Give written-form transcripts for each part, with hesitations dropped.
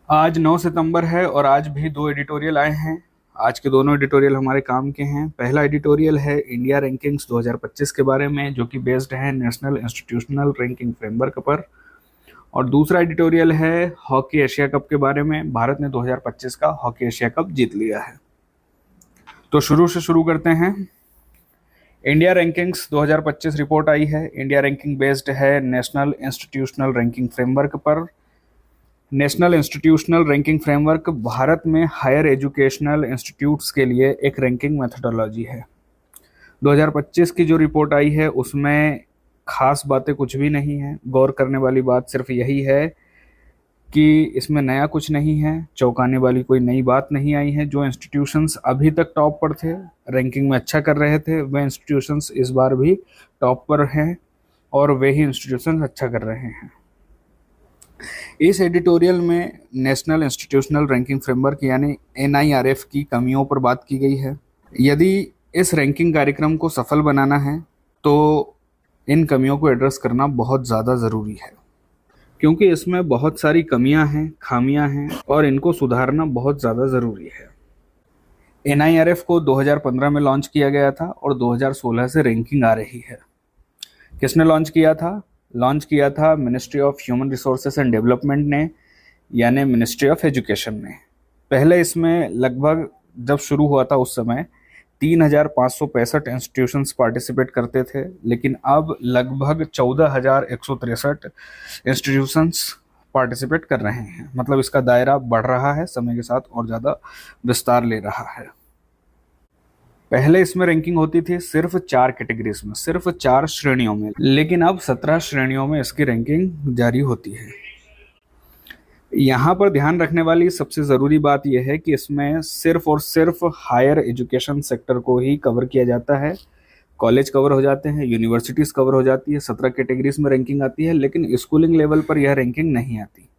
आज 9 सितंबर है और आज भी दो एडिटोरियल आए हैं। आज के दोनों एडिटोरियल हमारे काम के हैं। पहला एडिटोरियल है इंडिया रैंकिंग्स 2025 के बारे में, जो कि बेस्ड है नेशनल इंस्टीट्यूशनल रैंकिंग फ्रेमवर्क पर। और दूसरा एडिटोरियल है हॉकी एशिया कप के बारे में। भारत ने 2025 का हॉकी एशिया कप जीत लिया है। तो शुरू करते हैं। इंडिया रैंकिंग्स 2025 रिपोर्ट आई है। इंडिया रैंकिंग बेस्ड है नेशनल इंस्टीट्यूशनल रैंकिंग फ्रेमवर्क पर। National institutional ranking framework Bharat में हायर एजुकेशनल इंस्टीट्यूट्स के लिए एक रैंकिंग मेथोडोलॉजी है। 2025 की जो रिपोर्ट आई है उसमें खास बातें कुछ भी नहीं है। गौर करने वाली बात सिर्फ यही है कि इसमें नया कुछ नहीं है, चौंकाने वाली कोई नई बात नहीं आई है। जो इंस्टीट्यूशंस अभी तक टॉप पर थे, रैंकिंग में अच्छा कर रहे थे, वह इंस्टीट्यूशंस इस बार भी टॉप पर हैं और वही इंस्टीट्यूशंस अच्छा कर रहे हैं। इस एडिटोरियल में नेशनल इंस्टीट्यूशनल रैंकिंग फ्रेमवर्क यानी NIRF की कमियों पर बात की गई है। यदि इस रैंकिंग कार्यक्रम को सफल बनाना है तो इन कमियों को एड्रेस करना बहुत ज़्यादा ज़रूरी है, क्योंकि इसमें बहुत सारी कमियां हैं, खामियां हैं और इनको सुधारना बहुत ज़्यादा ज़रूरी है। NIRF को 2015 में लॉन्च किया गया था और 2016 से रैंकिंग आ रही है। किसने लॉन्च किया था? लॉन्च किया था ministry of human resources and development ने, यानी मिनिस्ट्री ऑफ एजुकेशन ने। पहले इसमें लगभग जब शुरू हुआ था उस समय 3,565 इंस्टीट्यूशंस पार्टिसिपेट करते थे, लेकिन अब लगभग 14,163 इंस्टीट्यूशंस पार्टिसिपेट कर रहे हैं। मतलब इसका दायरा बढ़ रहा है, समय के साथ और ज़्यादा विस्तार ले रहा है। पहले इसमें रैंकिंग होती थी सिर्फ 4 कैटेगरीज में, सिर्फ 4 श्रेणियों में, लेकिन अब 17 श्रेणियों में इसकी रैंकिंग जारी होती है। यहाँ पर ध्यान रखने वाली सबसे ज़रूरी बात यह है कि इसमें सिर्फ और सिर्फ हायर एजुकेशन सेक्टर को ही कवर किया जाता है। कॉलेज कवर हो जाते हैं, यूनिवर्सिटीज़ कवर हो जाती है, 17 कैटेगरीज में रैंकिंग आती है, लेकिन स्कूलिंग लेवल पर यह रैंकिंग नहीं आती।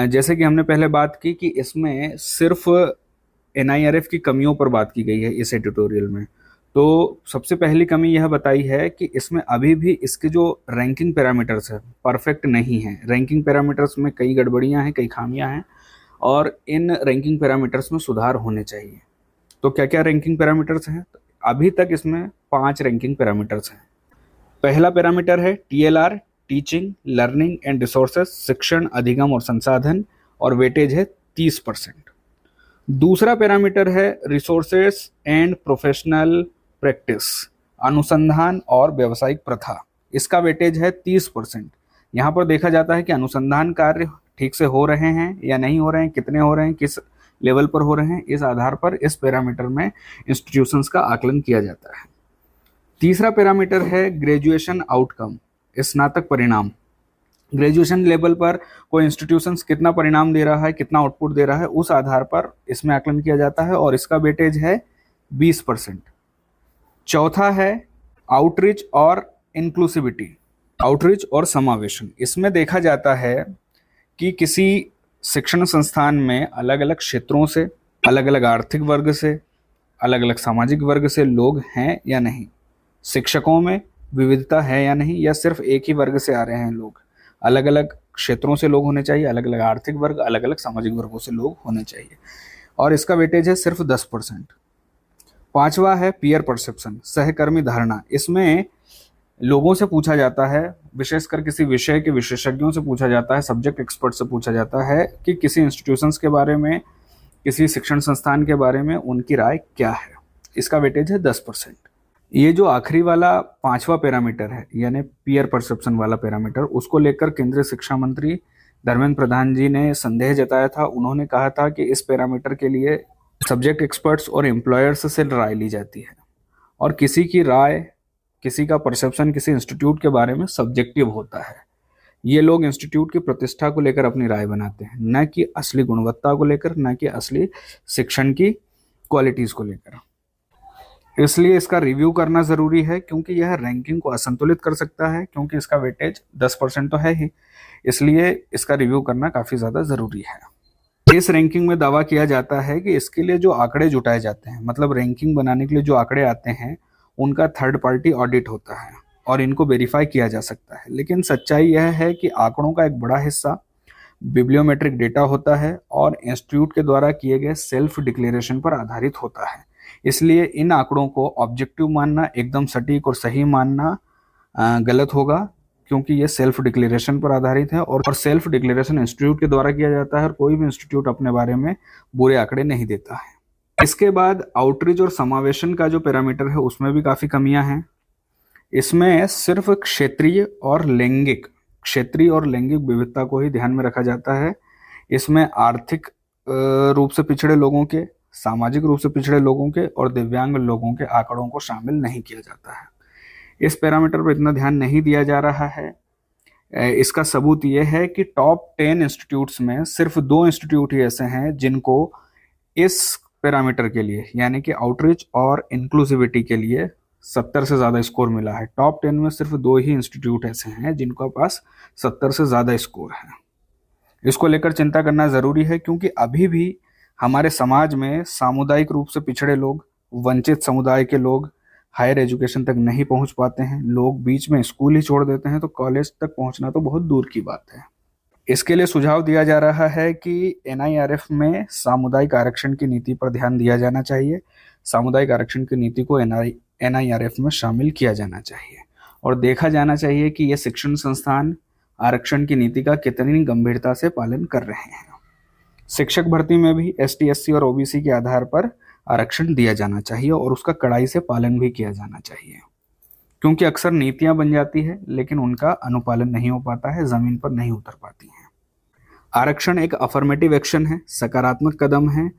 जैसे कि हमने पहले बात की कि इसमें सिर्फ NIRF की कमियों पर बात की गई है इस एडिटोरियल में। तो सबसे पहली कमी यह बताई है कि इसमें अभी भी इसके जो रैंकिंग पैरामीटर्स है परफेक्ट नहीं है। रैंकिंग पैरामीटर्स में कई गड़बड़ियां हैं, कई खामियां हैं और इन रैंकिंग पैरामीटर्स में सुधार होने चाहिए। तो क्या क्या रैंकिंग पैरामीटर्स हैं? तो अभी तक इसमें 5 रैंकिंग पैरामीटर्स हैं। पहला पैरामीटर है TLR, teaching, learning and resources, शिक्षण, अधिगम और संसाधन, और वेटेज है 30%। दूसरा पैरामीटर है रिसोर्सेस एंड प्रोफेशनल प्रैक्टिस, अनुसंधान और व्यावसायिक प्रथा। इसका वेटेज है 30%। यहाँ पर देखा जाता है कि अनुसंधान कार्य ठीक से हो रहे हैं या नहीं हो रहे हैं, कितने हो रहे हैं, किस लेवल पर हो रहे हैं। इस आधार पर इस पैरामीटर में इंस्टीट्यूशंस का आकलन किया जाता है। तीसरा पैरामीटर है ग्रेजुएशन आउटकम, स्नातक परिणाम। ग्रेजुएशन लेवल पर कोई इंस्टीट्यूशंस कितना परिणाम दे रहा है, कितना आउटपुट दे रहा है, उस आधार पर इसमें आकलन किया जाता है और इसका वेटेज है 20%। चौथा है आउटरीच और इंक्लूसिविटी, आउटरीच और समावेशन। इसमें देखा जाता है कि किसी शिक्षण संस्थान में अलग अलग क्षेत्रों से, अलग अलग आर्थिक वर्ग से, अलग अलग सामाजिक वर्ग से लोग हैं या नहीं, शिक्षकों में विविधता है या नहीं, या सिर्फ एक ही वर्ग से आ रहे हैं लोग। अलग अलग क्षेत्रों से लोग होने चाहिए, अलग अलग आर्थिक वर्ग, अलग अलग सामाजिक वर्गों से लोग होने चाहिए, और इसका वेटेज है सिर्फ 10%। पांचवा है पीयर परसेप्शन, सहकर्मी धारणा। इसमें लोगों से पूछा जाता है, विशेषकर किसी विषय के विशेषज्ञों से पूछा जाता है, सब्जेक्ट एक्सपर्ट से पूछा जाता है कि किसी इंस्टीट्यूशंस के बारे में, किसी शिक्षण संस्थान के बारे में उनकी राय क्या है। इसका वेटेज है 10%। ये जो आखिरी वाला 5वां पैरामीटर है, यानी पीयर परसेप्शन वाला पैरामीटर, उसको लेकर केंद्रीय शिक्षा मंत्री धर्मेंद्र प्रधान जी ने संदेह जताया था। उन्होंने कहा था कि इस पैरामीटर के लिए सब्जेक्ट एक्सपर्ट्स और एम्प्लॉयर्स से राय ली जाती है, और किसी की राय, किसी का परसेप्शन किसी इंस्टीट्यूट के बारे में सब्जेक्टिव होता है। ये लोग इंस्टीट्यूट की प्रतिष्ठा को लेकर अपनी राय बनाते हैं, न कि असली गुणवत्ता को लेकर, न कि असली शिक्षण की क्वालिटीज़ को लेकर। इसलिए इसका रिव्यू करना ज़रूरी है, क्योंकि यह रैंकिंग को असंतुलित कर सकता है, क्योंकि इसका वेटेज 10% तो है ही, इसलिए इसका रिव्यू करना काफ़ी ज़्यादा ज़रूरी है। इस रैंकिंग में दावा किया जाता है कि इसके लिए जो आंकड़े जुटाए जाते हैं, मतलब रैंकिंग बनाने के लिए जो आंकड़े आते हैं, उनका थर्ड पार्टी ऑडिट होता है और इनको वेरीफाई किया जा सकता है। लेकिन सच्चाई यह है कि आंकड़ों का एक बड़ा हिस्सा बिब्लियोमेट्रिक डेटा होता है और इंस्टीट्यूट के द्वारा किए गए सेल्फ डिक्लेरेशन पर आधारित होता है। इसलिए इन आंकड़ों को ऑब्जेक्टिव मानना, एकदम सटीक और सही मानना गलत होगा, क्योंकि ये सेल्फ डिक्लेरेशन पर आधारित है और सेल्फ डिक्लेरेशन इंस्टीट्यूट के द्वारा किया जाता है और कोई भी इंस्टीट्यूट अपने बारे में बुरे आंकड़े नहीं देता है। इसके बाद आउटरीच और समावेशन का जो पैरामीटर है उसमें भी काफ़ी कमियां हैं। इसमें सिर्फ क्षेत्रीय और लैंगिक विविधता को ही ध्यान में रखा जाता है। इसमें आर्थिक रूप से पिछड़े लोगों के, सामाजिक रूप से पिछड़े लोगों के और दिव्यांग लोगों के आंकड़ों को शामिल नहीं किया जाता है। इस पैरामीटर पर इतना ध्यान नहीं दिया जा रहा है। इसका सबूत ये है कि टॉप 10 इंस्टीट्यूट्स में सिर्फ 2 इंस्टीट्यूट ही ऐसे हैं जिनको इस पैरामीटर के लिए, यानी कि आउटरीच और इंक्लूसिविटी के लिए 70 से ज़्यादा स्कोर मिला है। टॉप 10 में सिर्फ 2 ही इंस्टीट्यूट ऐसे हैं जिनके पास 70 से ज़्यादा स्कोर है। इसको लेकर चिंता करना ज़रूरी है, क्योंकि अभी भी हमारे समाज में सामुदायिक रूप से पिछड़े लोग, वंचित समुदाय के लोग हायर एजुकेशन तक नहीं पहुंच पाते हैं। लोग बीच में स्कूल ही छोड़ देते हैं, तो कॉलेज तक पहुंचना तो बहुत दूर की बात है। इसके लिए सुझाव दिया जा रहा है कि NIRF में सामुदायिक आरक्षण की नीति पर ध्यान दिया जाना चाहिए। सामुदायिक आरक्षण की नीति को NIRF में शामिल किया जाना चाहिए और देखा जाना चाहिए कि ये शिक्षण संस्थान आरक्षण की नीति का कितनी गंभीरता से पालन कर रहे हैं। शिक्षक भर्ती में भी ST SC और OBC के आधार पर आरक्षण दिया जाना चाहिए और उसका कड़ाई से पालन भी किया जाना चाहिए, क्योंकि अक्सर नीतियां बन जाती है लेकिन उनका अनुपालन नहीं हो पाता है, जमीन पर नहीं उतर पाती है। आरक्षण एक अफर्मेटिव एक्शन है, सकारात्मक कदम है।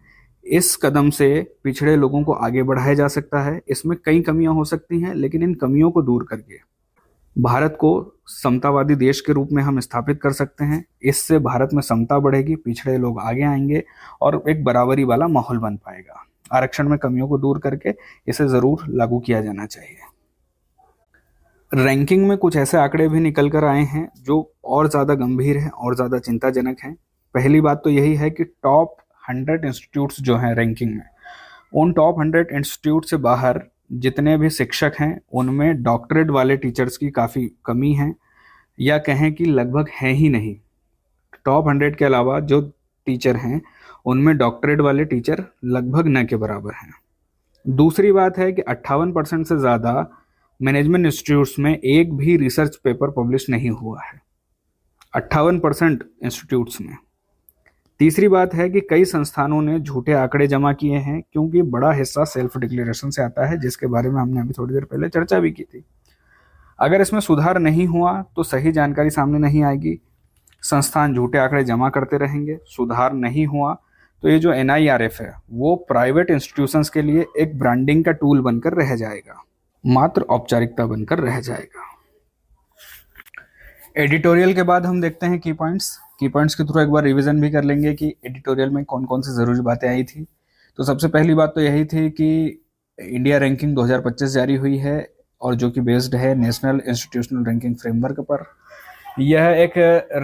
इस कदम से पिछड़े लोगों को आगे बढ़ाया जा सकता है। इसमें कई कमियां हो सकती हैं, लेकिन इन कमियों को दूर करके भारत को समतावादी देश के रूप में हम स्थापित कर सकते हैं। इससे भारत में समता बढ़ेगी, पिछड़े लोग आगे आएंगे और एक बराबरी वाला माहौल बन पाएगा। आरक्षण में कमियों को दूर करके इसे जरूर लागू किया जाना चाहिए। रैंकिंग में कुछ ऐसे आंकड़े भी निकल कर आए हैं जो और ज़्यादा गंभीर हैं और ज़्यादा चिंताजनक हैं। पहली बात तो यही है कि टॉप 100 इंस्टीट्यूट्स जो हैं रैंकिंग में, उन टॉप 100 इंस्टीट्यूट से बाहर जितने भी शिक्षक हैं उनमें डॉक्टरेट वाले टीचर्स की काफ़ी कमी है, या कहें कि लगभग है ही नहीं। टॉप 100 के अलावा जो टीचर हैं उनमें डॉक्टरेट वाले टीचर लगभग न के बराबर हैं। दूसरी बात है कि 58% से ज़्यादा मैनेजमेंट इंस्टीट्यूट्स में एक भी रिसर्च पेपर पब्लिश नहीं हुआ है, 58% इंस्टीट्यूट्स में। तीसरी बात है कि कई संस्थानों ने झूठे आंकड़े जमा किए हैं, क्योंकि बड़ा हिस्सा सेल्फ डिक्लेरेशन से आता है, जिसके बारे में हमने अभी थोड़ी देर पहले चर्चा भी की थी। अगर इसमें सुधार नहीं हुआ तो सही जानकारी सामने नहीं आएगी, संस्थान झूठे आंकड़े जमा करते रहेंगे। सुधार नहीं हुआ तो ये जो NIRF है वो प्राइवेट इंस्टीट्यूशंस के लिए एक ब्रांडिंग का टूल बनकर रह जाएगा, मात्र औपचारिकता बनकर रह जाएगा। एडिटोरियल के बाद हम देखते हैं की पॉइंट्स के थ्रू एक बार रिवीजन भी कर लेंगे कि एडिटोरियल में कौन कौन सी ज़रूरी बातें आई थी। तो सबसे पहली बात तो यही थी कि इंडिया रैंकिंग 2025 जारी हुई है और जो कि बेस्ड है नेशनल इंस्टीट्यूशनल रैंकिंग फ्रेमवर्क पर। यह एक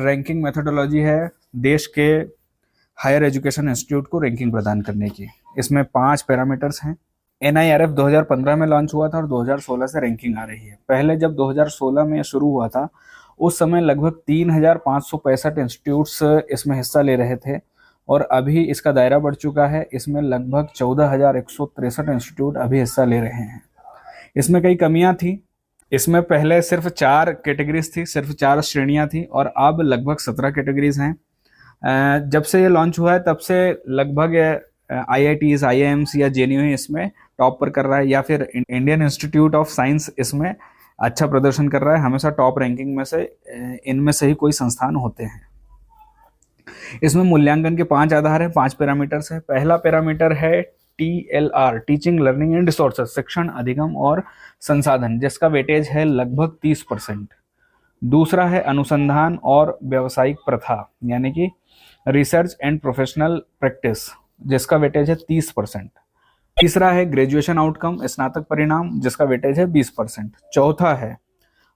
रैंकिंग मेथोडोलॉजी है देश के हायर एजुकेशन इंस्टीट्यूट को रैंकिंग प्रदान करने की। इसमें 5 पैरामीटर्स हैं। NIRF 2015 में लॉन्च हुआ था और 2016 से रैंकिंग आ रही है। पहले जब 2016 में शुरू हुआ था उस समय लगभग 3565 इंस्टीट्यूट्स इसमें हिस्सा ले रहे थे और अभी इसका दायरा बढ़ चुका है। इसमें लगभग 14163 इंस्टीट्यूट अभी हिस्सा ले रहे हैं। इसमें कई कमियां थी। इसमें पहले सिर्फ 4 कैटेगरीज थी, सिर्फ 4 श्रेणियां थी और अब लगभग 17 कैटेगरीज हैं। जब से ये लॉन्च हुआ है तब से लगभग IITs, IIMs या JNU इसमें टॉप पर कर रहा है, या फिर इंडियन इंस्टीट्यूट ऑफ साइंस इसमें अच्छा प्रदर्शन कर रहा है। हमेशा टॉप रैंकिंग में से इनमें से ही कोई संस्थान होते हैं। इसमें मूल्यांकन के 5 आधार हैं, 5 पैरामीटर्स है। पहला पैरामीटर है TLR, teaching learning and resources, शिक्षण अधिगम और संसाधन, जिसका वेटेज है लगभग 30%। दूसरा है अनुसंधान और व्यावसायिक प्रथा, यानी कि रिसर्च एंड प्रोफेशनल प्रैक्टिस, जिसका वेटेज है 30%। तीसरा है ग्रेजुएशन आउटकम, स्नातक परिणाम, जिसका वेटेज है 20%। चौथा है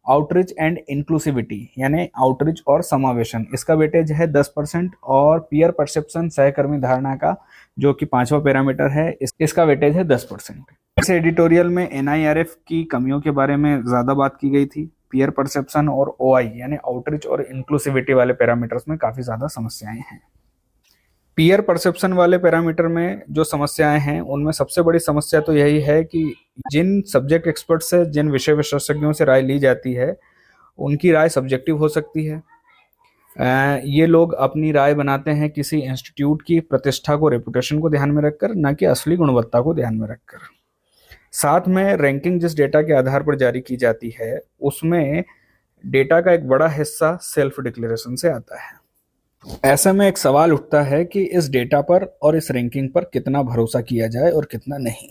आउटरीच एंड इंक्लूसिविटी, यानी आउटरीच और समावेशन, इसका वेटेज है 10%। और पीयर परसेप्शन, सहकर्मी धारणा का, जो कि 5वां पैरामीटर है, इसका वेटेज है 10%। इस एडिटोरियल में NIRF की कमियों के बारे में ज़्यादा बात की गई थी। पीयर परसेप्शन और ओआई यानी आउटरीच और इंक्लूसिविटी वाले पैरामीटर्स में काफ़ी ज़्यादा समस्याएं हैं। पीयर परसेप्शन वाले पैरामीटर में जो समस्याएं हैं उनमें सबसे बड़ी समस्या तो यही है कि जिन सब्जेक्ट एक्सपर्ट से, जिन विषय विशेषज्ञों से राय ली जाती है, उनकी राय सब्जेक्टिव हो सकती है। ये लोग अपनी राय बनाते हैं किसी इंस्टीट्यूट की प्रतिष्ठा को, रेपुटेशन को ध्यान में रखकर, ना कि असली गुणवत्ता को ध्यान में रखकर। साथ में रैंकिंग जिस डेटा के आधार पर जारी की जाती है उसमें डेटा का एक बड़ा हिस्सा सेल्फ डिक्लेरेशन से आता है। ऐसे में एक सवाल उठता है कि इस डेटा पर और इस रैंकिंग पर कितना भरोसा किया जाए और कितना नहीं।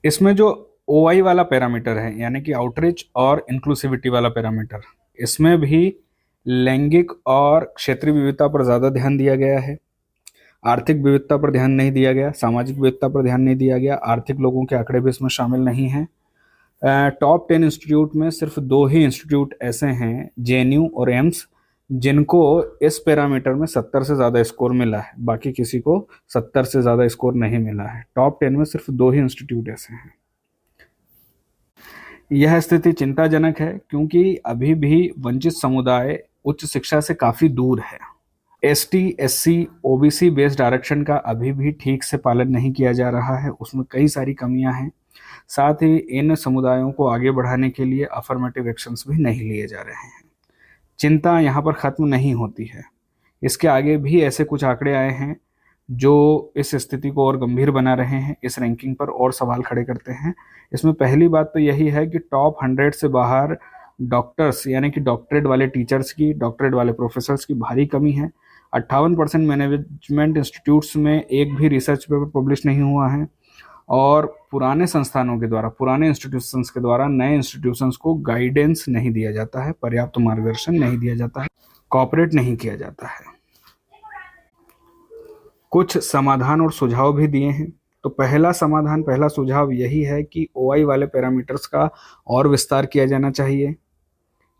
इसमें जो ओआई वाला पैरामीटर है यानी कि आउटरीच और इंक्लूसिविटी वाला पैरामीटर, इसमें भी लैंगिक और क्षेत्रीय विविधता पर ज़्यादा ध्यान दिया गया है। आर्थिक विविधता पर ध्यान नहीं दिया गया, सामाजिक विविधता पर ध्यान नहीं दिया गया, आर्थिक लोगों के आंकड़े भी इसमें शामिल नहीं हैं। टॉप 10 इंस्टीट्यूट में सिर्फ 2 ही इंस्टीट्यूट ऐसे हैं, जेएनयू और एम्स, जिनको इस पैरामीटर में 70 से ज़्यादा स्कोर मिला है। बाकी किसी को 70 से ज़्यादा स्कोर नहीं मिला है। टॉप 10 में सिर्फ 2 ही इंस्टीट्यूट ऐसे हैं। यह स्थिति चिंताजनक है क्योंकि अभी भी वंचित समुदाय उच्च शिक्षा से काफ़ी दूर है। एसटी, एससी, ओबीसी बेस्ड आरक्षण का अभी भी ठीक से पालन नहीं किया जा रहा है, उसमें कई सारी कमियां हैं। साथ ही इन समुदायों को आगे बढ़ाने के लिए अफर्मेटिव एक्शंस भी नहीं लिए जा रहे हैं। चिंता यहाँ पर ख़त्म नहीं होती है। इसके आगे भी ऐसे कुछ आंकड़े आए हैं जो इस स्थिति को और गंभीर बना रहे हैं, इस रैंकिंग पर और सवाल खड़े करते हैं। इसमें पहली बात तो यही है कि टॉप 100 से बाहर डॉक्टर्स यानी कि डॉक्टरेट वाले टीचर्स की, डॉक्टरेट वाले प्रोफेसर्स की भारी कमी है। 58% मैनेजमेंट इंस्टीट्यूट्स में एक भी रिसर्च पेपर पब्लिश नहीं हुआ है और पुराने संस्थानों के द्वारा, पुराने इंस्टीट्यूशंस के द्वारा नए इंस्टीट्यूशंस को गाइडेंस नहीं दिया जाता है, पर्याप्त मार्गदर्शन नहीं दिया जाता है, कॉपरेट नहीं किया जाता है। कुछ समाधान और सुझाव भी दिए हैं। तो पहला समाधान, पहला सुझाव यही है कि ओआई वाले पैरामीटर्स का और विस्तार किया जाना चाहिए।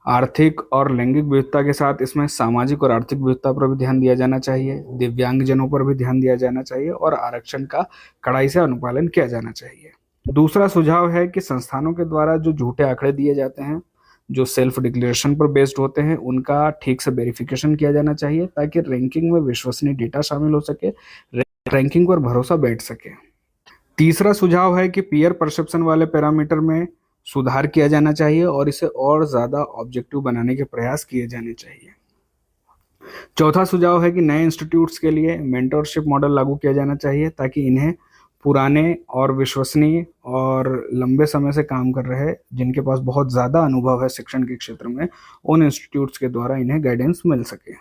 आर्थिक और लैंगिक विविधता के साथ इसमें सामाजिक और आर्थिक विविधता पर भी ध्यान दिया जाना चाहिए, दिव्यांगजनों पर भी ध्यान दिया जाना चाहिए और आरक्षण का कड़ाई से अनुपालन किया जाना चाहिए। दूसरा सुझाव है कि संस्थानों के द्वारा जो झूठे आंकड़े दिए जाते हैं, जो सेल्फ डिक्लेरेशन पर बेस्ड होते हैं, उनका ठीक से वेरिफिकेशन किया जाना चाहिए ताकि रैंकिंग में विश्वसनीय डेटा शामिल हो सके, रैंकिंग पर भरोसा बैठ सके। तीसरा सुझाव है कि पीयर परसेप्शन वाले पैरामीटर में सुधार किया जाना चाहिए और इसे और ज़्यादा ऑब्जेक्टिव बनाने के प्रयास किए जाने चाहिए। चौथा सुझाव है कि नए इंस्टीट्यूट्स के लिए मेंटरशिप मॉडल लागू किया जाना चाहिए ताकि इन्हें पुराने और विश्वसनीय और लंबे समय से काम कर रहे, जिनके पास बहुत ज़्यादा अनुभव है शिक्षण के क्षेत्र में, उन इंस्टीट्यूट्स के द्वारा इन्हें गाइडेंस मिल सके।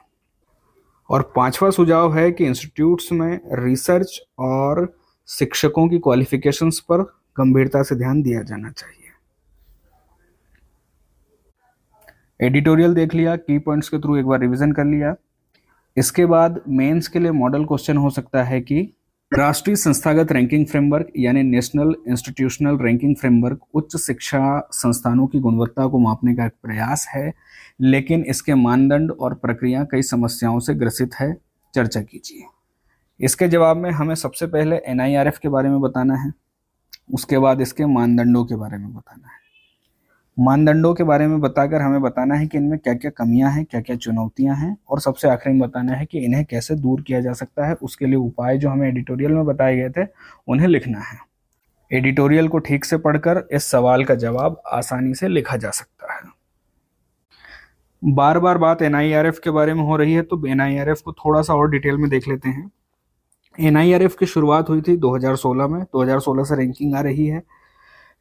और पांचवा सुझाव है कि इंस्टीट्यूट्स में रिसर्च और शिक्षकों की क्वालिफिकेशंस पर गंभीरता से ध्यान दिया जाना चाहिए। एडिटोरियल देख लिया, की पॉइंट्स के थ्रू एक बार रिवीजन कर लिया। इसके बाद मेंस के लिए मॉडल क्वेश्चन हो सकता है कि राष्ट्रीय संस्थागत रैंकिंग फ्रेमवर्क यानी नेशनल इंस्टीट्यूशनल रैंकिंग फ्रेमवर्क उच्च शिक्षा संस्थानों की गुणवत्ता को मापने का एक प्रयास है, लेकिन इसके मानदंड और प्रक्रिया कई समस्याओं से ग्रसित है। चर्चा कीजिए। इसके जवाब में हमें सबसे पहले एनआईआरएफ के बारे में बताना है, उसके बाद इसके मानदंडों के बारे में बताना है। मानदंडों के बारे में बताकर हमें बताना है कि इनमें क्या क्या कमियां हैं, क्या क्या चुनौतियां हैं, और सबसे आखिरी में बताना है कि इन्हें कैसे दूर किया जा सकता है। उसके लिए उपाय जो हमें एडिटोरियल में बताए गए थे उन्हें लिखना है। एडिटोरियल को ठीक से पढ़कर इस सवाल का जवाब आसानी से लिखा जा सकता है। बार बार बात एनआईआरएफ के बारे में हो रही है तो एनआईआरएफ को थोड़ा सा और डिटेल में देख लेते हैं। एनआईआरएफ की शुरुआत हुई थी 2016 में। 2016 से रैंकिंग आ रही है।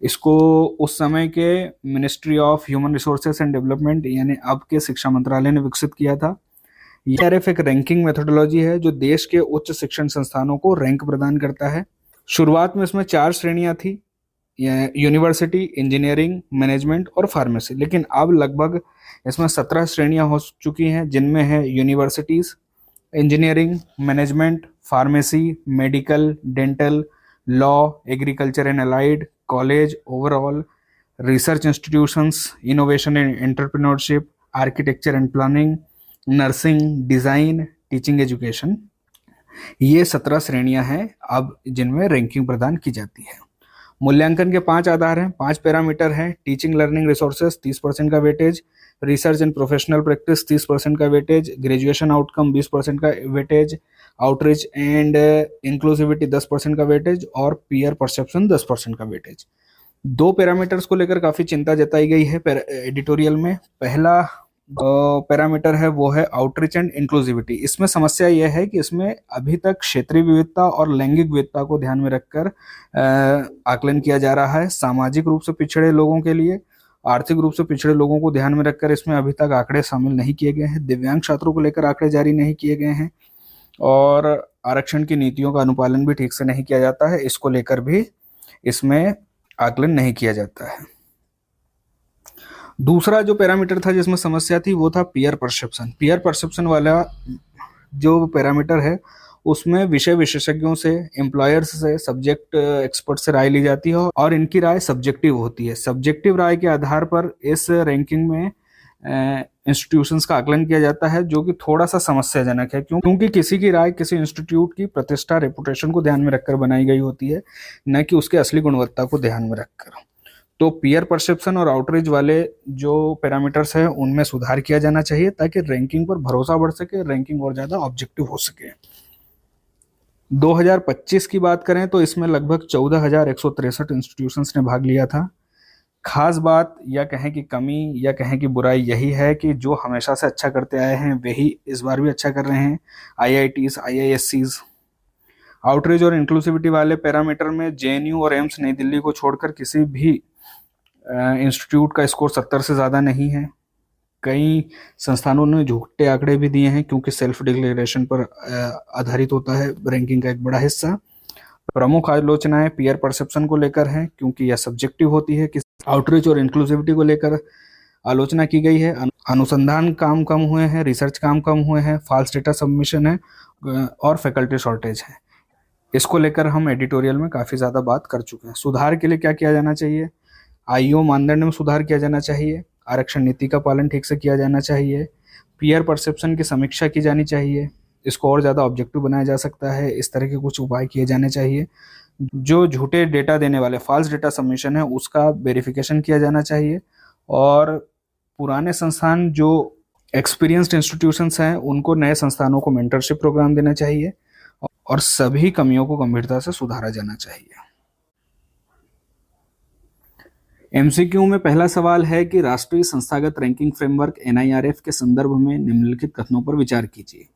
इसको उस समय के ministry of human resources and development यानी अब के शिक्षा मंत्रालय ने विकसित किया था। एनआईआरएफ एक रैंकिंग मेथोडोलॉजी है जो देश के उच्च शिक्षण संस्थानों को रैंक प्रदान करता है। शुरुआत में इसमें 4 श्रेणियां थी, यूनिवर्सिटी, इंजीनियरिंग, मैनेजमेंट और फार्मेसी, लेकिन अब लगभग इसमें 17 श्रेणियां हो चुकी हैं, जिनमें है universities, engineering, management, pharmacy, medical, dental, law, agriculture and allied, college, overall, research institutions, innovation and entrepreneurship, architecture and planning, nursing, design, teaching education. ये 17 श्रेणियां हैं अब जिनमें रैंकिंग प्रदान की जाती है। मूल्यांकन के 5 आधार हैं, 5 पैरामीटर हैं। टीचिंग लर्निंग रिसोर्सेज 30% का weightage, research and professional practice 30% का वेटेज, ग्रेजुएशन आउटकम 20% का वेटेज, आउटरीच एंड इंक्लूसिविटी 10% का वेटेज और पीयर परसेप्शन 10% का वेटेज। 2 पैरामीटर्स को लेकर काफी चिंता जताई गई है एडिटोरियल में। पहला पैरामीटर है वो है आउटरीच एंड इंक्लूसिविटी। इसमें समस्या यह है कि इसमें अभी तक क्षेत्रीय विविधता और लैंगिक विविधता को ध्यान में रखकर आकलन किया जा रहा है। सामाजिक रूप से पिछड़े लोगों के लिए, आर्थिक रूप से पिछड़े लोगों को ध्यान में रखकर इसमें अभी तक आंकड़े शामिल नहीं किए गए हैं। दिव्यांग छात्रों को लेकर आंकड़े जारी नहीं किए गए हैं और आरक्षण की नीतियों का अनुपालन भी ठीक से नहीं किया जाता है। इसको लेकर भी इसमें आकलन नहीं किया जाता है। दूसरा जो पैरामीटर था जिसमें समस्या थी वो था पीयर परसेप्शन। पीयर परसेप्शन वाला जो पैरामीटर है उसमें विषय विशेषज्ञों से, एम्प्लॉयर्स से, सब्जेक्ट एक्सपर्ट से राय ली जाती है और इनकी राय सब्जेक्टिव होती है। सब्जेक्टिव राय के आधार पर इस रैंकिंग में इंस्टीट्यूशंस का आकलन किया जाता है, जो कि थोड़ा सा समस्याजनक है क्योंकि किसी की राय किसी इंस्टीट्यूट की प्रतिष्ठा, रेपुटेशन को ध्यान में रखकर बनाई गई होती है, न कि उसके असली गुणवत्ता को ध्यान में रखकर। तो पीयर परसेप्शन और आउटरीच वाले जो पैरामीटर्स हैं उनमें सुधार किया जाना चाहिए ताकि रैंकिंग पर भरोसा बढ़ सके, रैंकिंग और ज्यादा ऑब्जेक्टिव हो सके। 2025 की बात करें तो इसमें लगभग 14,163 इंस्टीट्यूशंस ने भाग लिया था। खास बात या कहें कि कमी या कहें कि बुराई यही है कि जो हमेशा से अच्छा करते आए हैं वही इस बार भी अच्छा कर रहे हैं। IITs, IISCs। आउटरीच और इंक्लूसिविटी वाले पैरामीटर में JNU और एम्स नई दिल्ली को छोड़कर किसी भी इंस्टीट्यूट का स्कोर 70 से ज़्यादा नहीं है। कई संस्थानों ने झूठे आंकड़े भी दिए हैं क्योंकि सेल्फ डिक्लेरेशन पर आधारित होता है रैंकिंग का एक बड़ा हिस्सा। प्रमुख आलोचनाएं पीयर परसेप्शन को लेकर हैं क्योंकि यह सब्जेक्टिव होती है। आउटरीच और इंक्लूसिविटी को लेकर आलोचना की गई है। अनुसंधान काम कम हुए हैं, रिसर्च काम कम हुए हैं, फॉल्स डेटा सबमिशन है और फैकल्टी शॉर्टेज है। इसको लेकर हम एडिटोरियल में काफ़ी ज़्यादा बात कर चुके हैं। सुधार के लिए क्या किया जाना चाहिए? IO मानदंड में सुधार किया जाना चाहिए। आरक्षण नीति का पालन ठीक से किया जाना चाहिए। पीयर परसेप्शन की समीक्षा की जानी चाहिए। इसको और ज़्यादा ऑब्जेक्टिव बनाया जा सकता है। इस तरह के कुछ उपाय किए जाने चाहिए। जो झूठे डेटा देने वाले फॉल्स डेटा सबमिशन है उसका वेरिफिकेशन किया जाना चाहिए और पुराने संस्थान जो एक्सपीरियंस्ड इंस्टीट्यूशंस हैं उनको नए संस्थानों को मेंटरशिप प्रोग्राम देना चाहिए और सभी कमियों को गंभीरता से सुधारा जाना चाहिए। MCQ में पहला सवाल है कि राष्ट्रीय संस्थागत रैंकिंग फ्रेमवर्क NIRF के संदर्भ में निम्नलिखित कथनों पर विचार कीजिए।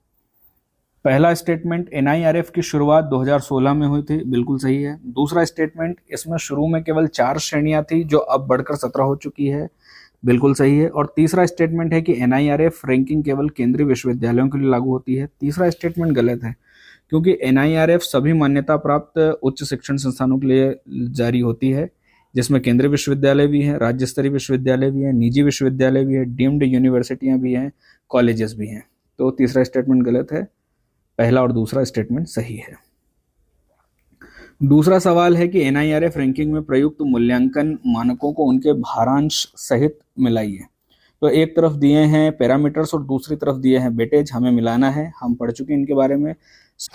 पहला स्टेटमेंट, NIRF की शुरुआत 2016 में हुई थी, बिल्कुल सही है। दूसरा स्टेटमेंट, इसमें शुरू में केवल 4 श्रेणियां थी जो अब बढ़कर 17 हो चुकी है, बिल्कुल सही है। और तीसरा स्टेटमेंट है कि NIRF रैंकिंग केवल केंद्रीय विश्वविद्यालयों के लिए लागू होती है। तीसरा स्टेटमेंट गलत है क्योंकि NIRF सभी मान्यता प्राप्त उच्च शिक्षण संस्थानों के लिए जारी होती है, जिसमें केंद्रीय विश्वविद्यालय भी हैं, राज्य स्तरीय विश्वविद्यालय भी हैं, निजी विश्वविद्यालय भी है, डीम्ड यूनिवर्सिटियां भी हैं, कॉलेजेस भी हैं। तो तीसरा स्टेटमेंट गलत है, पहला और दूसरा स्टेटमेंट सही है। दूसरा सवाल है कि NIRF रैंकिंग में प्रयुक्त मूल्यांकन मानकों को उनके भारांश सहित मिलाइए। तो एक तरफ दिए हैं पैरामीटर्स और दूसरी तरफ दिए हैं वेटेज, हमें मिलाना है। हम पढ़ चुके हैं इनके बारे में।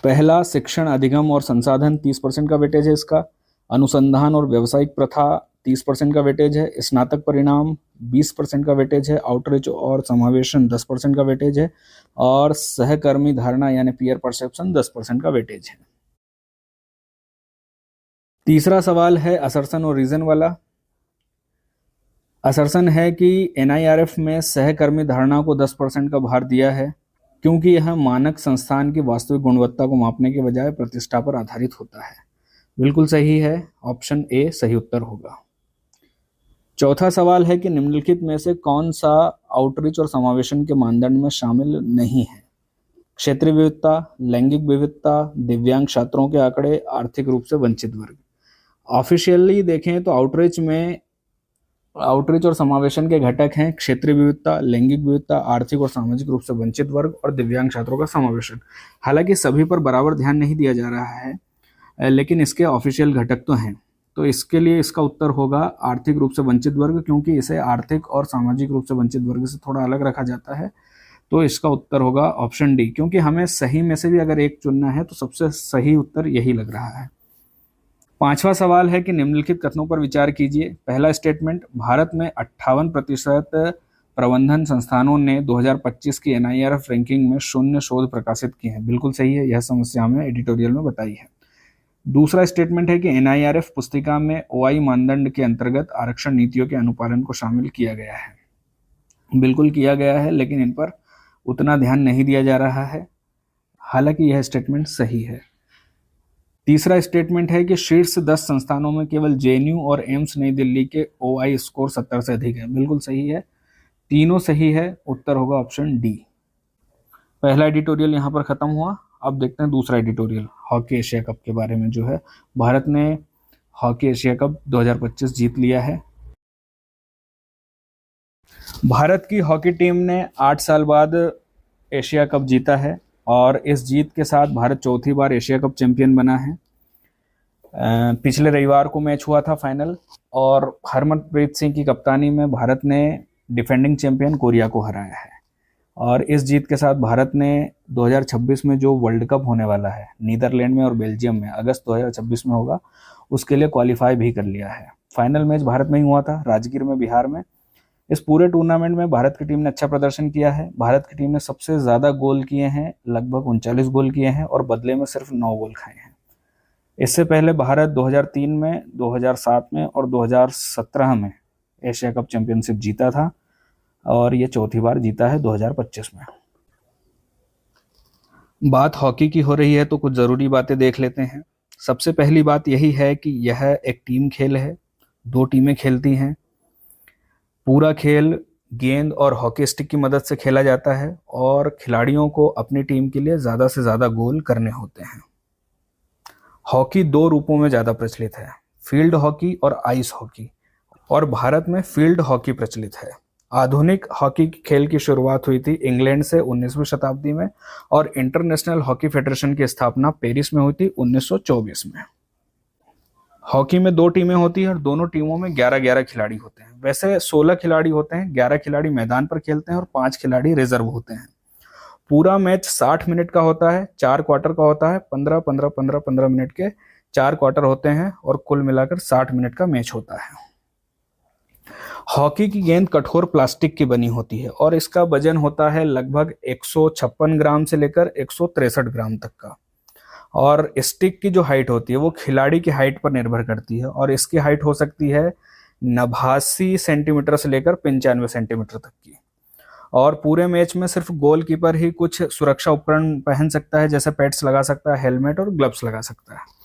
पहला, शिक्षण अधिगम और संसाधन 30% का वेटेज है इसका। अनुसंधान और व्यावसायिक प्रथा 30% का वेटेज है। स्नातक परिणाम 20% का वेटेज है। आउटरीच और समावेशन 10% का वेटेज है और सहकर्मी धारणा यानी पीयर परसेप्शन 10% का वेटेज है। तीसरा सवाल है असर्शन और रीजन वाला। असर्शन है कि NIRF में सहकर्मी धारणा को 10% का भार दिया है क्योंकि यह मानक संस्थान की वास्तविक गुणवत्ता को मापने के बजाय प्रतिष्ठा पर आधारित होता है, बिल्कुल सही है। ऑप्शन ए सही उत्तर होगा। चौथा सवाल है कि निम्नलिखित में से कौन सा आउटरीच और समावेशन के मानदंड में शामिल नहीं है? क्षेत्रीय विविधता, लैंगिक विविधता, दिव्यांग छात्रों के आंकड़े, आर्थिक रूप से वंचित वर्ग। ऑफिशियली देखें तो आउटरीच और समावेशन के घटक हैं क्षेत्रीय विविधता, लैंगिक विविधता, आर्थिक और सामाजिक रूप से वंचित वर्ग और दिव्यांग छात्रों का समावेशन। हालांकि सभी पर बराबर ध्यान नहीं दिया जा रहा है, लेकिन इसके ऑफिशियल घटक तो हैं। तो इसके लिए इसका उत्तर होगा आर्थिक रूप से वंचित वर्ग, क्योंकि इसे आर्थिक और सामाजिक रूप से वंचित वर्ग से थोड़ा अलग रखा जाता है। तो इसका उत्तर होगा ऑप्शन डी, क्योंकि हमें सही में से भी अगर एक चुनना है तो सबसे सही उत्तर यही लग रहा है। पांचवा सवाल है कि निम्नलिखित कथनों पर विचार कीजिए। पहला स्टेटमेंट, भारत में 58% प्रबंधन संस्थानों ने 2025 की NIRF रैंकिंग में शून्य शोध प्रकाशित किए हैं। बिल्कुल सही है, यह समस्या हमें एडिटोरियल में बताई है। दूसरा स्टेटमेंट है कि NIRF पुस्तिका में OI मानदंड के अंतर्गत आरक्षण नीतियों के अनुपालन को शामिल किया गया है। बिल्कुल किया गया है, लेकिन इन पर उतना ध्यान नहीं दिया जा रहा है, हालांकि यह स्टेटमेंट सही है। तीसरा स्टेटमेंट है कि शीर्ष 10 संस्थानों में केवल JNU और एम्स नई दिल्ली के OI स्कोर 70 से अधिक है। बिल्कुल सही है, तीनों सही है, उत्तर होगा ऑप्शन डी। पहला एडिटोरियल यहाँ पर खत्म हुआ। अब देखते हैं दूसरा एडिटोरियल, हॉकी एशिया कप के बारे में जो है। भारत ने हॉकी एशिया कप 2025 जीत लिया है। भारत की हॉकी टीम ने 8 साल बाद एशिया कप जीता है और इस जीत के साथ भारत चौथी बार एशिया कप चैंपियन बना है। पिछले रविवार को मैच हुआ था फाइनल, और हरमनप्रीत सिंह की कप्तानी में भारत ने डिफेंडिंग चैंपियन कोरिया को हराया है। और इस जीत के साथ भारत ने 2026 में जो वर्ल्ड कप होने वाला है नीदरलैंड में और बेल्जियम में, अगस्त 2026 में होगा, उसके लिए क्वालिफाई भी कर लिया है। फाइनल मैच भारत में ही हुआ था, राजगीर में, बिहार में। इस पूरे टूर्नामेंट में भारत की टीम ने अच्छा प्रदर्शन किया है। भारत की टीम ने सबसे ज़्यादा गोल किए हैं, लगभग 39 गोल किए हैं, और बदले में सिर्फ 9 गोल खाए हैं। इससे पहले भारत 2003 में, 2007 में और 2017 में एशिया कप चैंपियनशिप जीता था, और ये चौथी बार जीता है 2025 में। बात हॉकी की हो रही है तो कुछ ज़रूरी बातें देख लेते हैं। सबसे पहली बात यही है कि यह एक टीम खेल है, 2 टीमें खेलती हैं। पूरा खेल गेंद और हॉकी स्टिक की मदद से खेला जाता है, और खिलाड़ियों को अपनी टीम के लिए ज़्यादा से ज़्यादा गोल करने होते हैं। हॉकी 2 रूपों में ज़्यादा प्रचलित है, फील्ड हॉकी और आइस हॉकी, और भारत में फील्ड हॉकी प्रचलित है। आधुनिक हॉकी खेल की शुरुआत हुई थी इंग्लैंड से 19वीं शताब्दी में, और इंटरनेशनल हॉकी फेडरेशन की स्थापना पेरिस में हुई थी 1924 में। हॉकी में 2 टीमें होती हैं, और दोनों टीमों में 11-11 खिलाड़ी होते हैं। वैसे 16 खिलाड़ी होते हैं, 11 खिलाड़ी मैदान पर खेलते हैं और 5 खिलाड़ी रिजर्व होते हैं। पूरा मैच 60 मिनट का होता है, 4 क्वार्टर का होता है, 15-15-15-15 मिनट के 4 क्वार्टर होते हैं, और कुल मिलाकर 60 मिनट का मैच होता है। हॉकी की गेंद कठोर प्लास्टिक की बनी होती है, और इसका वजन होता है लगभग 156 ग्राम से लेकर 163 ग्राम तक का। और स्टिक की जो हाइट होती है वो खिलाड़ी की हाइट पर निर्भर करती है, और इसकी हाइट हो सकती है 89 सेंटीमीटर से लेकर 95 सेंटीमीटर तक की। और पूरे मैच में सिर्फ गोलकीपर ही कुछ सुरक्षा उपकरण पहन सकता है, जैसे पैड्स लगा सकता है, हेलमेट और ग्लव्स लगा सकता है।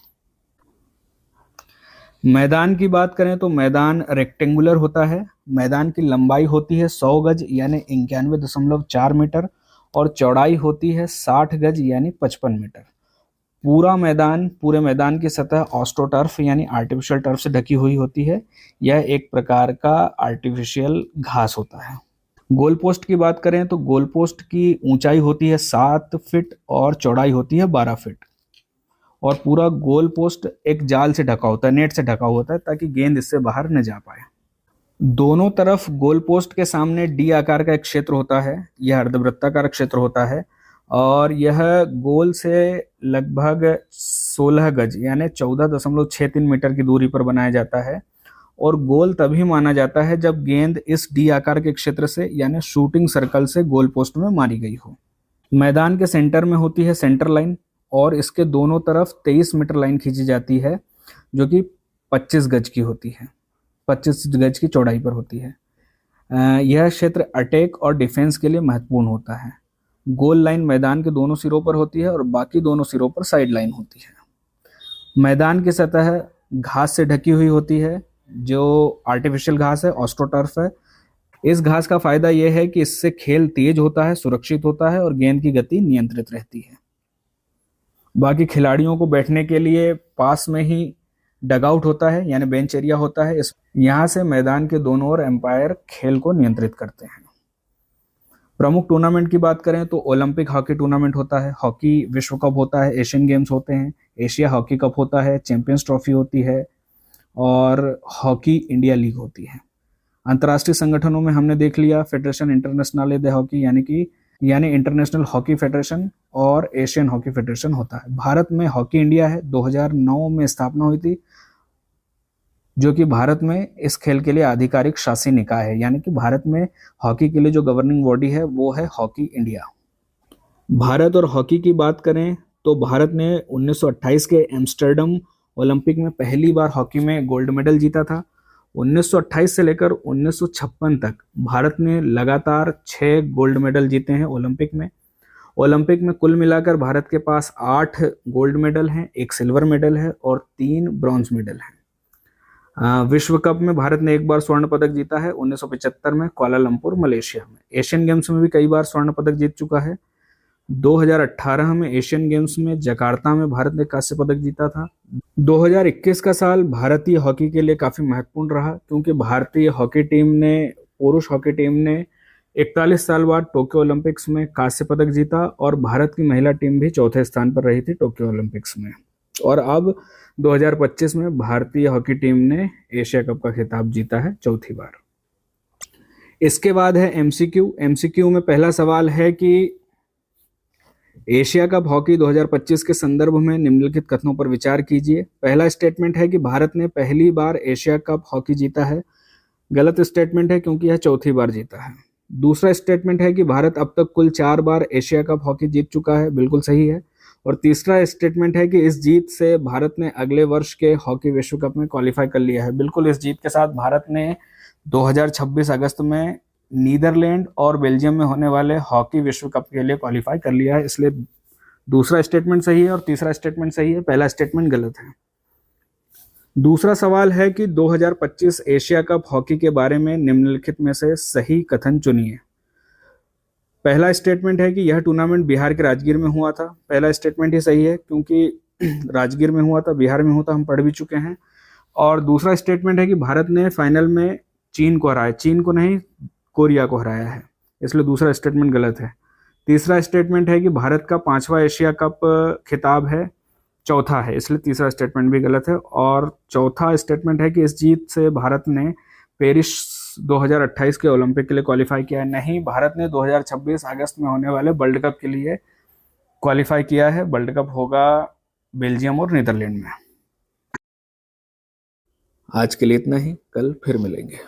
मैदान की बात करें तो मैदान रेक्टेंगुलर होता है। मैदान की लंबाई होती है 100 गज यानी 91.4 मीटर, और चौड़ाई होती है 60 गज यानी 55 मीटर। पूरे मैदान की सतह ऑस्ट्रोटर्फ यानी आर्टिफिशियल टर्फ से ढकी हुई होती है। यह एक प्रकार का आर्टिफिशियल घास होता है। गोल पोस्ट की बात करें तो गोल पोस्ट की ऊंचाई होती है 7 फीट और चौड़ाई होती है 12 फीट, और पूरा गोल पोस्ट एक जाल से ढका होता है, नेट से ढका होता है, ताकि गेंद इससे बाहर न जा पाए। दोनों तरफ गोल पोस्ट के सामने डी आकार का एक क्षेत्र होता है, यह अर्धवृत्ताकार क्षेत्र होता है, और यह गोल से लगभग 16 गज यानी 14.63 मीटर की दूरी पर बनाया जाता है। और गोल तभी माना जाता है जब गेंद इस डी आकार के क्षेत्र से यानी शूटिंग सर्कल से गोल पोस्ट में मारी गई हो। मैदान के सेंटर में होती है सेंटर लाइन, और इसके दोनों तरफ 23 मीटर लाइन खींची जाती है, जो कि 25 गज की होती है, 25 गज की चौड़ाई पर होती है। यह क्षेत्र अटैक और डिफेंस के लिए महत्वपूर्ण होता है। गोल लाइन मैदान के दोनों सिरों पर होती है, और बाकी दोनों सिरों पर साइड लाइन होती है। मैदान की सतह घास से ढकी हुई होती है, जो आर्टिफिशियल घास है, ऑस्ट्रोटर्फ है। इस घास का फायदा यह है कि इससे खेल तेज होता है, सुरक्षित होता है, और गेंद की गति नियंत्रित रहती है। बाकी खिलाड़ियों को बैठने के लिए पास में ही डगआउट होता है यानी बेंच एरिया होता है। यहाँ से मैदान के दोनों ओर एम्पायर खेल को नियंत्रित करते हैं। प्रमुख टूर्नामेंट की बात करें तो ओलंपिक हॉकी टूर्नामेंट होता है, हॉकी विश्व कप होता है, एशियन गेम्स होते हैं, एशिया हॉकी कप होता है, चैंपियंस ट्रॉफी होती है, और हॉकी इंडिया लीग होती है। अंतर्राष्ट्रीय संगठनों में हमने देख लिया फेडरेशन इंटरनेशनल दे हॉकी यानी इंटरनेशनल हॉकी फेडरेशन, और एशियन हॉकी फेडरेशन होता है। भारत में हॉकी इंडिया है, 2009 में स्थापना हुई थी, जो कि भारत में इस खेल के लिए आधिकारिक शासी निकाय है, यानी कि भारत में हॉकी के लिए जो गवर्निंग बॉडी है वो है हॉकी इंडिया। भारत और हॉकी की बात करें तो भारत ने 1928 के एम्स्टर्डम ओलंपिक में पहली बार हॉकी में गोल्ड मेडल जीता था। 1928 से लेकर 1956 तक भारत ने लगातार 6 गोल्ड मेडल जीते हैं ओलंपिक में। ओलंपिक में कुल मिलाकर भारत के पास 8 गोल्ड मेडल हैं, 1 सिल्वर मेडल है और 3 ब्रॉन्ज मेडल हैं। विश्व कप में भारत ने एक बार स्वर्ण पदक जीता है 1975 में कुआलालंपुर मलेशिया में। एशियन गेम्स में भी कई बार स्वर्ण पदक जीत चुका है। 2018 में एशियन गेम्स में जकार्ता में भारत ने कांस्य पदक जीता था। 2021 का साल भारतीय हॉकी के लिए काफी महत्वपूर्ण रहा, क्योंकि भारतीय हॉकी टीम ने, पुरुष हॉकी टीम ने 41 साल बाद टोक्यो ओलंपिक्स में कांस्य पदक जीता और भारत की महिला टीम भी चौथे स्थान पर रही थी टोक्यो ओलंपिक्स में। और अब 2025 में भारतीय हॉकी टीम ने एशिया कप का खिताब जीता है चौथी बार। इसके बाद है एमसीक्यू। एमसीक्यू में पहला सवाल है कि एशिया कप हॉकी 2025 के संदर्भ में निम्नलिखित कथनों पर विचार कीजिए। पहला स्टेटमेंट है कि भारत ने पहली बार एशिया कप हॉकी जीता है। गलत स्टेटमेंट है, क्योंकि यह चौथी बार जीता है। दूसरा स्टेटमेंट है कि भारत अब तक कुल 4 बार एशिया कप हॉकी जीत चुका है। बिल्कुल सही है। और तीसरा स्टेटमेंट है कि इस जीत से भारत ने अगले वर्ष के हॉकी विश्व कप में क्वालिफाई कर लिया है। बिल्कुल, इस जीत के साथ भारत ने 2026 अगस्त में नीदरलैंड और बेल्जियम में होने वाले हॉकी विश्व कप के लिए क्वालिफाई कर लिया है। इसलिए दूसरा स्टेटमेंट सही है और तीसरा स्टेटमेंट सही है, पहला स्टेटमेंट गलत है। दूसरा सवाल है कि 2025 एशिया कप हॉकी के बारे में निम्नलिखित में से सही कथन चुनिए। पहला स्टेटमेंट है कि यह टूर्नामेंट बिहार के राजगीर में हुआ था। पहला स्टेटमेंट ही सही है, क्योंकि राजगीर में हुआ था, बिहार में हुआ था, हम पढ़ भी चुके हैं। और दूसरा स्टेटमेंट है कि भारत ने फाइनल में चीन को हराया, चीन को नहीं, कोरिया को हराया है, इसलिए दूसरा स्टेटमेंट गलत है। तीसरा स्टेटमेंट है कि भारत का 5वां एशिया कप खिताब है, चौथा है, इसलिए तीसरा स्टेटमेंट भी गलत है। और चौथा स्टेटमेंट है कि इस जीत से भारत ने पेरिस 2028 के ओलंपिक के लिए क्वालिफाई किया है। नहीं, भारत ने 2026 अगस्त में होने वाले वर्ल्ड कप के लिए क्वालिफाई किया है। वर्ल्ड कप होगा बेल्जियम और नीदरलैंड में। आज के लिए इतना ही, कल फिर मिलेंगे।